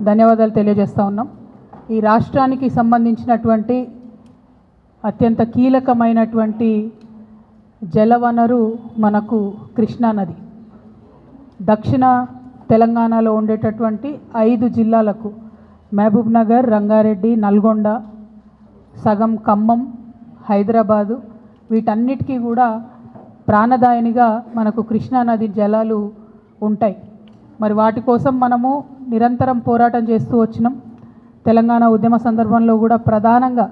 ధన్యవాదాలు తెలియజేస్తా ఉన్నాం. ఈ రాష్ట్రానికి సంబంధించినటువంటి అత్యంత కీలకమైనటువంటి జలవనరు మనకు కృష్ణా నది. దక్షిణ తెలంగాణలో ఉండేటటువంటి 5 జిల్లాలకు మహబూబ్ నగర్, రంగారెడ్డి, నల్గొండ, సగం ఖమ్మం, హైదరాబాదు వీటన్నిటికీ కూడా ప్రాణదాయినిగా మనకు కృష్ణా నది జలాలు ఉంటాయి. మరి వాటి కోసం మనము నిరంతరం పోరాటం చేస్తూ వచ్చినాం. తెలంగాణ ఉద్యమ సందర్భంలో కూడా ప్రధానంగా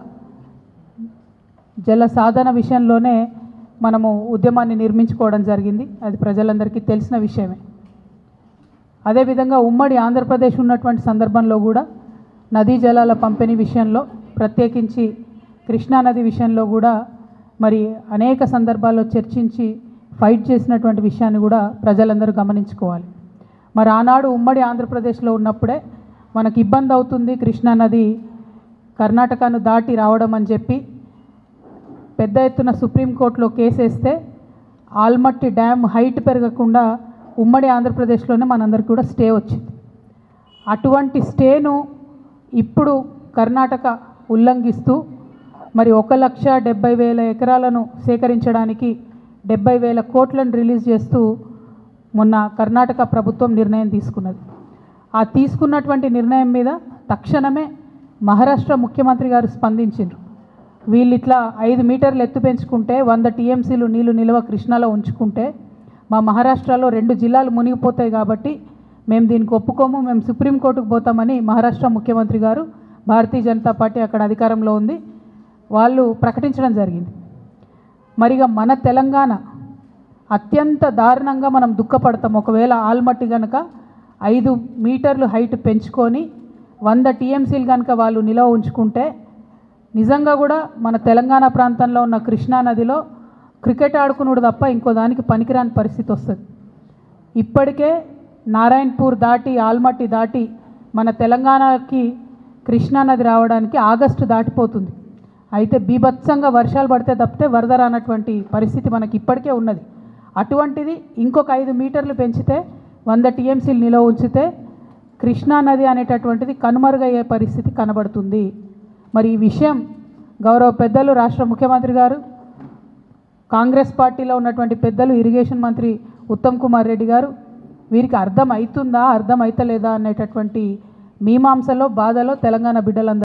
జల సాధన విషయంలోనే మనము ఉద్యమాన్ని నిర్మించుకోవడం జరిగింది. అది ప్రజలందరికీ తెలిసిన విషయమే. అదేవిధంగా ఉమ్మడి ఆంధ్రప్రదేశ్ ఉన్నటువంటి సందర్భంలో కూడా నదీ జలాల పంపిణీ విషయంలో, ప్రత్యేకించి కృష్ణానది విషయంలో కూడా మరి అనేక సందర్భాల్లో చర్చించి ఫైట్ చేసినటువంటి విషయాన్ని కూడా ప్రజలందరూ గమనించుకోవాలి. మరి ఆనాడు ఉమ్మడి ఆంధ్రప్రదేశ్లో ఉన్నప్పుడే మనకి ఇబ్బంది అవుతుంది కృష్ణానది కర్ణాటకను దాటి రావడం అని చెప్పి పెద్ద ఎత్తున సుప్రీంకోర్టులో కేసేస్తే ఆల్మట్టి డ్యామ్ హైట్ పెరగకుండా ఉమ్మడి ఆంధ్రప్రదేశ్లోనే మనందరికీ కూడా స్టే వచ్చింది. అటువంటి స్టేను ఇప్పుడు కర్ణాటక ఉల్లంఘిస్తూ మరి 1,70,000 ఎకరాలను సేకరించడానికి 70,000 కోట్లను రిలీజ్ చేస్తూ మొన్న కర్ణాటక ప్రభుత్వం నిర్ణయం తీసుకున్నది. ఆ తీసుకున్నటువంటి నిర్ణయం మీద తక్షణమే మహారాష్ట్ర ముఖ్యమంత్రి గారు స్పందించారు. వీళ్ళు ఇట్లా 5 మీటర్లు ఎత్తు పెంచుకుంటే 100 టీఎంసీలు నీళ్లు నిల్వ కృష్ణాలో ఉంచుకుంటే మా మహారాష్ట్రలో 2 జిల్లాలు మునిగిపోతాయి కాబట్టి మేము దీనికి ఒప్పుకోము, మేము సుప్రీంకోర్టుకు పోతామని మహారాష్ట్ర ముఖ్యమంత్రి గారు, భారతీయ జనతా పార్టీ అక్కడ అధికారంలో ఉంది, వాళ్ళు ప్రకటించడం జరిగింది. మరిగా మన తెలంగాణ అత్యంత దారుణంగా మనం దుఃఖపడతాం. ఒకవేళ ఆల్మట్టి కనుక 5 మీటర్లు హైట్ పెంచుకొని 100 టీఎంసీలు కనుక వాళ్ళు నిల్వ ఉంచుకుంటే నిజంగా కూడా మన తెలంగాణ ప్రాంతంలో ఉన్న కృష్ణా నదిలో క్రికెట్ ఆడుకున్నాడు తప్ప ఇంకో దానికి పనికిరాని పరిస్థితి వస్తుంది. ఇప్పటికే నారాయణపూర్ దాటి ఆల్మట్టి దాటి మన తెలంగాణకి కృష్ణా నది రావడానికి ఆగస్టు దాటిపోతుంది. అయితే బీభత్సంగా వర్షాలు పడితే తప్పితే వరద రానటువంటి పరిస్థితి మనకి ఇప్పటికే ఉన్నది. అటువంటిది ఇంకొక 5 మీటర్లు పెంచితే 100 టీఎంసీలు నిల్వ ఉంచితే కృష్ణా నది అనేటటువంటిది కనుమరుగయ్యే పరిస్థితి కనబడుతుంది. మరి ఈ విషయం గౌరవ పెద్దలు రాష్ట్ర ముఖ్యమంత్రి గారు, కాంగ్రెస్ పార్టీలో ఉన్నటువంటి పెద్దలు, ఇరిగేషన్ మంత్రి ఉత్తమ్ కుమార్ రెడ్డి గారు వీరికి అర్థం అవుతుందా, అర్థం అవుతలేదా అనేటటువంటి మీమాంసలో, బాధలో తెలంగాణ బిడ్డలందరూ